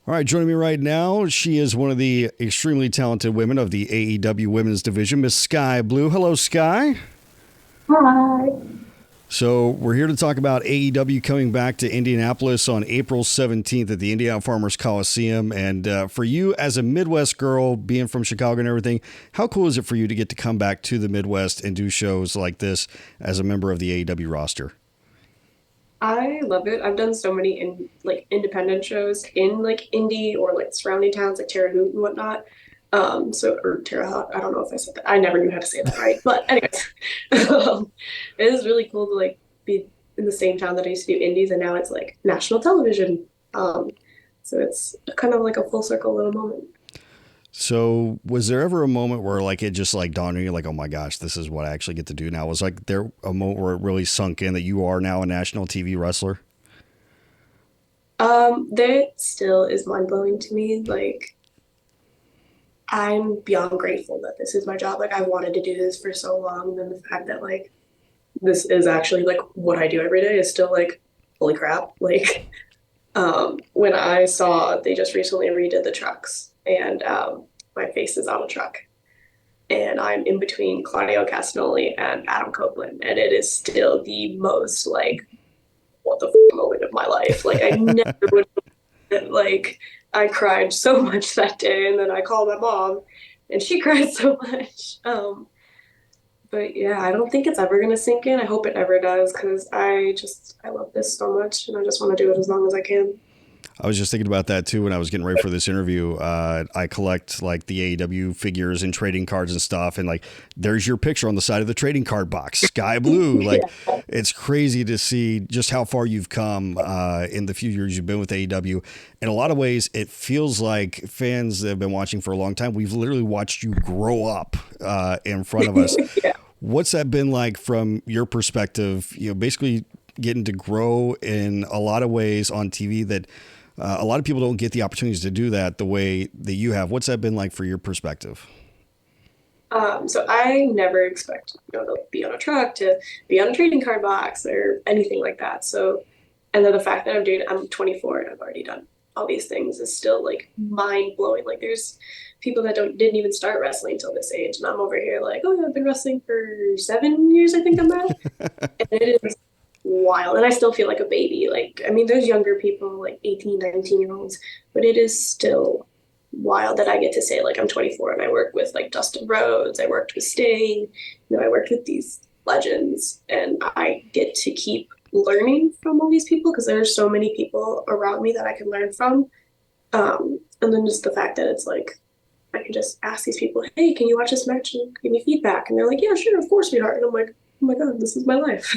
All right, joining me right now, she is one of the extremely talented women of the AEW Women's Division, Miss Skye Blue. Hello, Skye. Hi. So we're here to talk about AEW coming back to Indianapolis on April 17th at the Indiana Farmers Coliseum. And for you as a Midwest girl, being from Chicago and everything, how cool is it for you to get to come back to the Midwest and do shows like this as a member of the AEW roster? I love it. I've done so many independent shows in like Indy or like surrounding towns like Terre Haute and whatnot. Or Terre Haute, I don't know if I said that. I never knew how to say that right. But anyways, it is really cool to like be in the same town that I used to do indies and now it's like national television. So it's kind of like a full circle little moment. So, was there ever a moment where like it just like dawned on you, like, oh my gosh, this is what I actually get to do now? Was like there a moment where it really sunk in that you are now a national TV wrestler? That still is mind blowing to me. Like I'm beyond grateful that this is my job. Like I wanted to do this for so long, and then the fact that like this is actually like what I do every day is still like holy crap. Like when I saw they just recently redid the trucks and my face is on a truck and I'm in between Claudio Castagnoli and Adam Copeland and it is still the most like what the moment of my life. Like I never would like I cried so much that day and then I called my mom and she cried so much. But yeah, I don't think it's ever gonna sink in. I hope it never does because I love this so much and I just want to do it as long as I can. I was just thinking about that too when I was getting ready for this interview. I collect like the AEW figures and trading cards and stuff, and like there's your picture on the side of the trading card box, Skye Blue. Like Yeah. it's crazy to see just how far you've come in the few years you've been with AEW. In a lot of ways, it feels like fans that have been watching for a long time. We've literally watched you grow up in front of us. Yeah. What's that been like from your perspective? You know, basically getting to grow in a lot of ways on TV that a lot of people don't get the opportunities to do that the way that you have. What's that been like for your perspective? So I never expect, to be on a truck, to be on a trading card box or anything like that. So, and then the fact that I'm 24 and I've already done all these things is still like mind blowing. Like there's people that didn't even start wrestling until this age, and I'm over here like, oh yeah, I've been wrestling for 7 years, I think I'm at, and it is wild. And I still feel like a baby. Like, I mean, there's younger people, like 18, 19 year olds, but it is still wild that I get to say, like, I'm 24 and I work with like Dustin Rhodes, I worked with Sting, I worked with these legends, and I get to keep learning from all these people because there are so many people around me that I can learn from. And then just the fact that it's like, I can just ask these people, hey, can you watch this match and give me feedback? And they're like, yeah, sure, of course, sweetheart. And I'm like, oh my God, this is my life.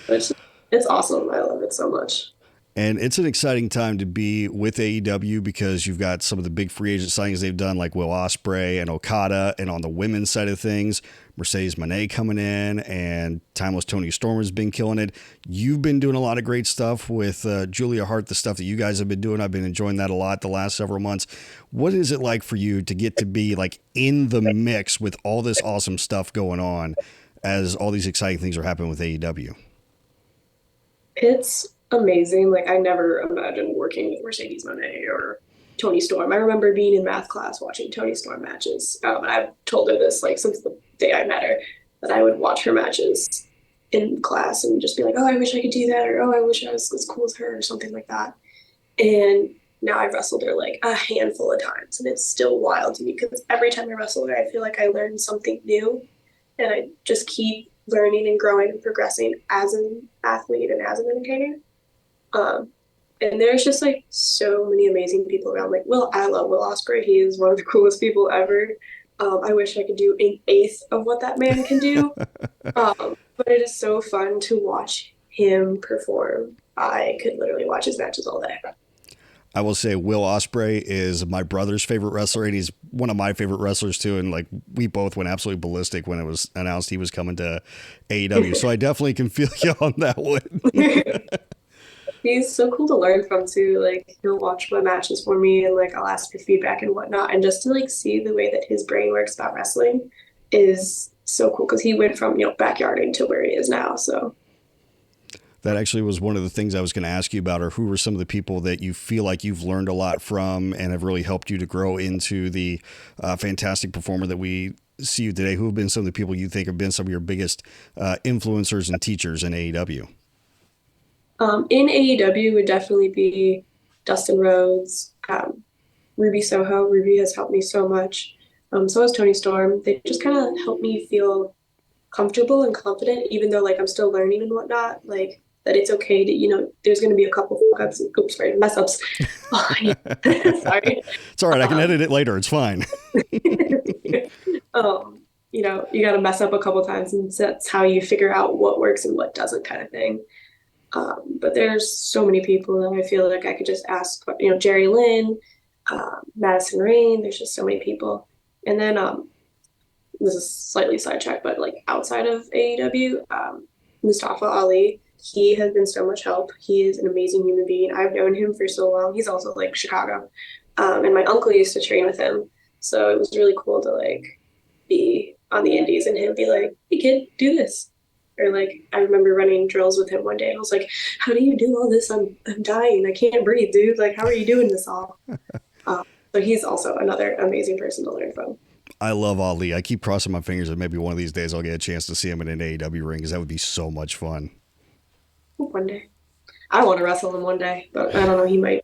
It's it's awesome. I love it so much. And it's an exciting time to be with AEW because you've got some of the big free agent signings they've done, like Will Ospreay and Okada, and on the women's side of things, Mercedes Moné coming in, and Timeless Tony Storm has been killing it. You've been doing a lot of great stuff with Julia Hart, the stuff that you guys have been doing. I've been enjoying that a lot the last several months. What is it like for you to get to be like in the mix with all this awesome stuff going on as all these exciting things are happening with AEW? It's amazing. Like I never imagined working with Mercedes Moné or Tony Storm. I remember being in math class watching Tony Storm matches. And I've told her this like since the day I met her that I would watch her matches in class and just be like, oh, I wish I could do that, or oh, I wish I was as cool as her, or something like that. And now I've wrestled her like a handful of times, and it's still wild to me because every time I wrestle her, I feel like I learn something new, and I just keep learning and growing and progressing as an athlete and as an entertainer. Um, and there's just like so many amazing people around. Like I love Will Ospreay. He is one of the coolest people ever. I wish I could do an eighth of what that man can do. But it is so fun to watch him perform. I could literally watch his matches all day. I will say Will Ospreay is my brother's favorite wrestler, and he's one of my favorite wrestlers too. And like we both went absolutely ballistic when it was announced he was coming to AEW. So I definitely can feel you on that one. He's so cool to learn from too. Like he'll watch my matches for me and like I'll ask for feedback and whatnot. And just to like see the way that his brain works about wrestling is so cool because he went from, backyarding to where he is now. So That actually was one of the things I was going to ask you about, or who were some of the people that you feel like you've learned a lot from and have really helped you to grow into the fantastic performer that we see you today? Who have been some of the people you think have been some of your biggest influencers and teachers in AEW? In AEW would definitely be Dustin Rhodes, Ruby Soho. Ruby has helped me so much. So has Tony Storm. They just kind of help me feel comfortable and confident, even though like I'm still learning and whatnot. Like that it's okay to, there's going to be a couple fuck ups, oops, sorry, mess ups. Sorry. It's all right. I can edit it later. It's fine. You got to mess up a couple times, and that's how you figure out what works and what doesn't, kind of thing. But there's so many people that I feel like I could just ask, Jerry Lynn, Madison Rain. There's just so many people. And then this is slightly sidetracked, but like outside of AEW, Mustafa Ali, he has been so much help. He is an amazing human being. I've known him for so long. He's also like Chicago. And my uncle used to train with him. So it was really cool to like be on the indies and him be like, hey kid, do this. Or like I remember running drills with him one day and I was like, how do you do all this? I'm dying. I can't breathe, dude. Like, how are you doing this all? So he's also another amazing person to learn from. I love Ali. I keep crossing my fingers that maybe one of these days I'll get a chance to see him in an AEW ring, because that would be so much fun. One day. I want to wrestle him one day, but I don't know. He might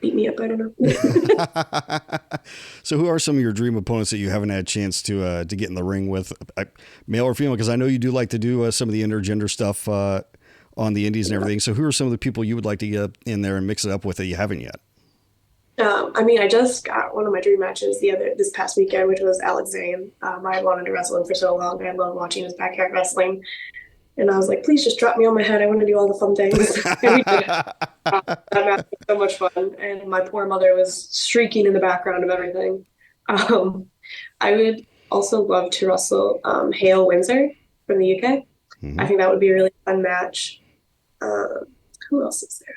beat me up. I don't know. So who are some of your dream opponents that you haven't had a chance to get in the ring with, male or female? Because I know you do like to do some of the intergender stuff on the indies and everything. So who are some of the people you would like to get in there and mix it up with that you haven't yet? I just got one of my dream matches this past weekend, which was Alex Zane. I wanted to wrestle him for so long. I love watching his backyard wrestling. And I was like, please just drop me on my head. I want to do all the fun things. And we did. That match was so much fun. And my poor mother was shrieking in the background of everything. I would also love to wrestle Hale Windsor from the UK. Mm-hmm. I think that would be a really fun match. Who else is there?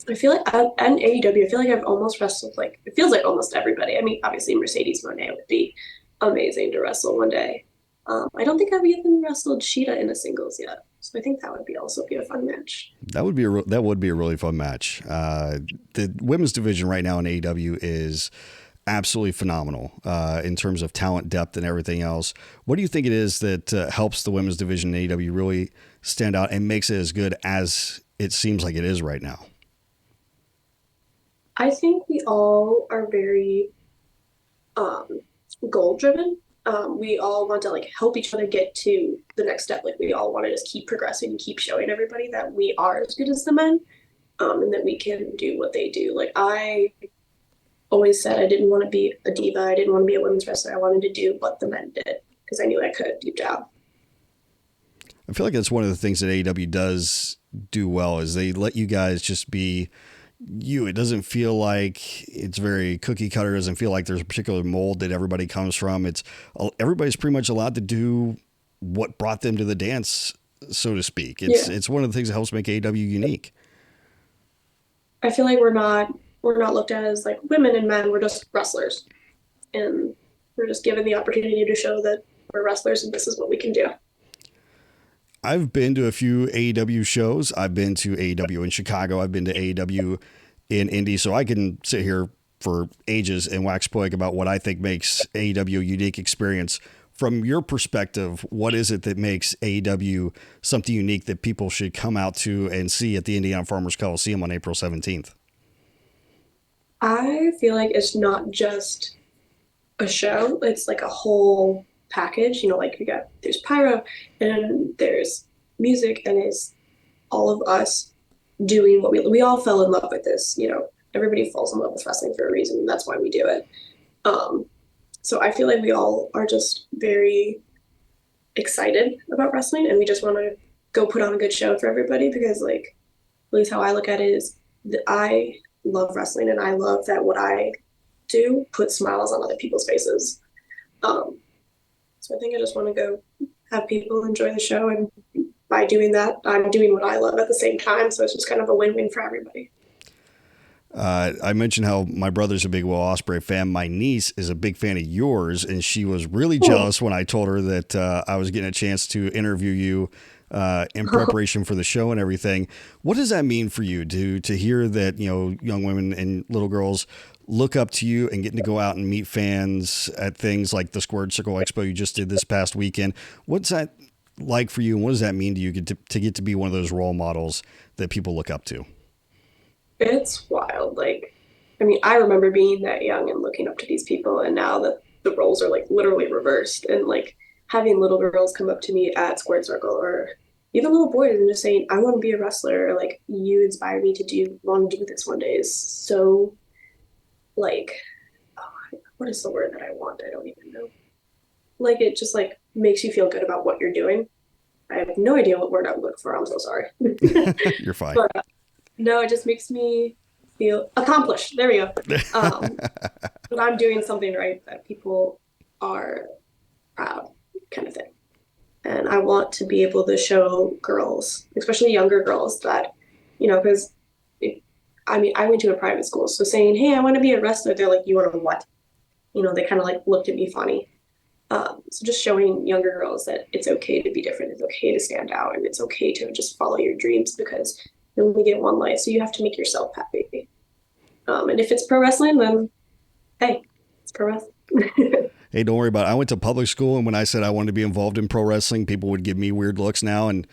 I feel like and AEW, I feel like I've almost wrestled, like, it feels like almost everybody. I mean, obviously Mercedes Moné would be amazing to wrestle one day. I don't think I've even wrestled Sheeta in a singles yet. So I think that would also be a fun match. That would be a really fun match. The women's division right now in AEW is absolutely phenomenal in terms of talent, depth, and everything else. What do you think it is that helps the women's division in AEW really stand out and makes it as good as it seems like it is right now? I think we all are very goal driven. We all want to like help each other get to the next step. Like we all want to just keep progressing and keep showing everybody that we are as good as the men, and that we can do what they do. Like I always said I didn't want to be a diva. I didn't want to be a women's wrestler. I wanted to do what the men did because I knew I could deep down. I feel like that's one of the things that AEW does do well is they let you guys just be you. It doesn't feel like it's very cookie cutter. It doesn't feel like there's a particular mold that everybody comes from. It's everybody's pretty much allowed to do what brought them to the dance, so to speak. It's one of the things that helps make AEW unique. I feel like we're not looked at as like women and men. We're just wrestlers, and we're just given the opportunity to show that we're wrestlers and this is what we can do. I've been to a few AEW shows. I've been to AEW in Chicago. I've been to AEW in Indy. So I can sit here for ages and wax poetic about what I think makes AEW a unique experience. From your perspective, what is it that makes AEW something unique that people should come out to and see at the Indiana Farmers Coliseum on April 17th? I feel like it's not just a show. It's like a whole package, like there's pyro and there's music and it's all of us doing what we all fell in love with this, everybody falls in love with wrestling for a reason, and that's why we do it. So I feel like we all are just very excited about wrestling and we just want to go put on a good show for everybody because like at least how I look at it is that I love wrestling and I love that what I do puts smiles on other people's faces. So I think I just want to go have people enjoy the show. And by doing that, I'm doing what I love at the same time. So it's just kind of a win-win for everybody. I mentioned how my brother's a big Will Ospreay fan. My niece is a big fan of yours, and she was really jealous when I told her that I was getting a chance to interview you in preparation for the show and everything. What does that mean for you to hear that, young women and little girls look up to you and getting to go out and meet fans at things like the Squared Circle Expo you just did this past weekend? What's that like for you, and what does that mean to you to get to be one of those role models that people look up to? It's wild. Like, I mean, I remember being that young and looking up to these people, and now that the roles are like literally reversed, and like having little girls come up to me at Squared Circle or even little boys and just saying, I want to be a wrestler, or like, you inspire me to want to do this one day is so like, oh, what is the word that I want? I don't even know. Like, it just like makes you feel good about what you're doing. I have no idea what word I would look for. I'm so sorry. You're fine. But no, it just makes me feel accomplished. There we go. But I'm doing something right, that people are proud, kind of thing. And I want to be able to show girls, especially younger girls, that, because I mean, I went to a private school. So saying, hey, I want to be a wrestler, they're like, you want to what? They kind of like looked at me funny. So just showing younger girls that it's okay to be different, it's okay to stand out, and it's okay to just follow your dreams, because you only get one life, so you have to make yourself happy. And if it's pro wrestling, then hey, it's pro wrestling. Hey, don't worry about it. I went to public school, and when I said I wanted to be involved in pro wrestling, people would give me weird looks now. And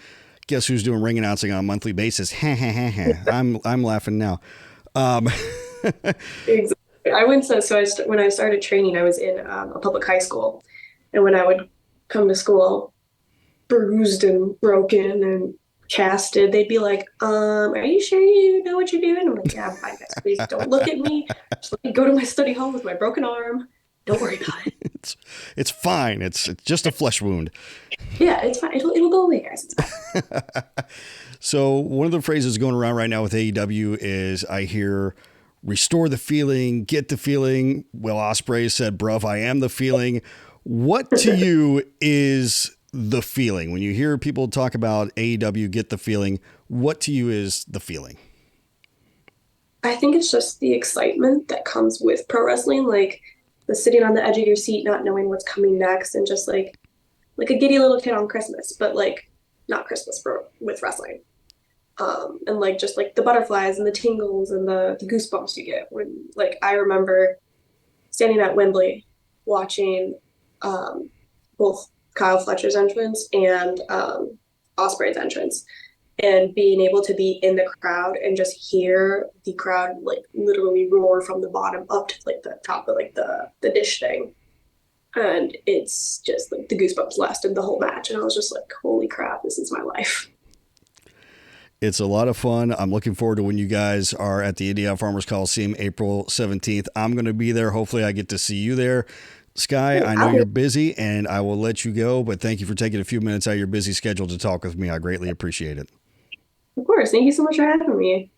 guess who's doing ring announcing on a monthly basis? I'm laughing now. Exactly. I went to when I started training, I was in a public high school, and when I would come to school, bruised and broken and casted, they'd be like, "Are you sure you know what you're doing?" I'm like, "Yeah, I'm fine, guys. Please don't look at me. Just let me go to my study hall with my broken arm. Don't worry about it." It's fine. It's just a flesh wound. Yeah, it's fine. It'll go away, guys. It's fine. So one of the phrases going around right now with AEW is, I hear, restore the feeling, get the feeling. Will Ospreay said, bruv, I am the feeling. What to you is the feeling? When you hear people talk about AEW, get the feeling, what to you is the feeling? I think it's just the excitement that comes with pro wrestling, like the sitting on the edge of your seat, not knowing what's coming next, and just like a giddy little kid on Christmas, but like not Christmas with wrestling. And like just like the butterflies and the tingles and the goosebumps you get when, like, I remember standing at Wembley watching both Kyle Fletcher's entrance and Ospreay's entrance, and being able to be in the crowd and just hear the crowd like literally roar from the bottom up to like the top of like the dish thing. And it's just like the goosebumps lasted the whole match. And I was just like, holy crap, this is my life. It's a lot of fun. I'm looking forward to when you guys are at the Indiana Farmers Coliseum, April 17th. I'm going to be there. Hopefully I get to see you there. Skye, I know you're busy and I will let you go, but thank you for taking a few minutes out of your busy schedule to talk with me. I greatly appreciate it. Of course. Thank you so much for having me.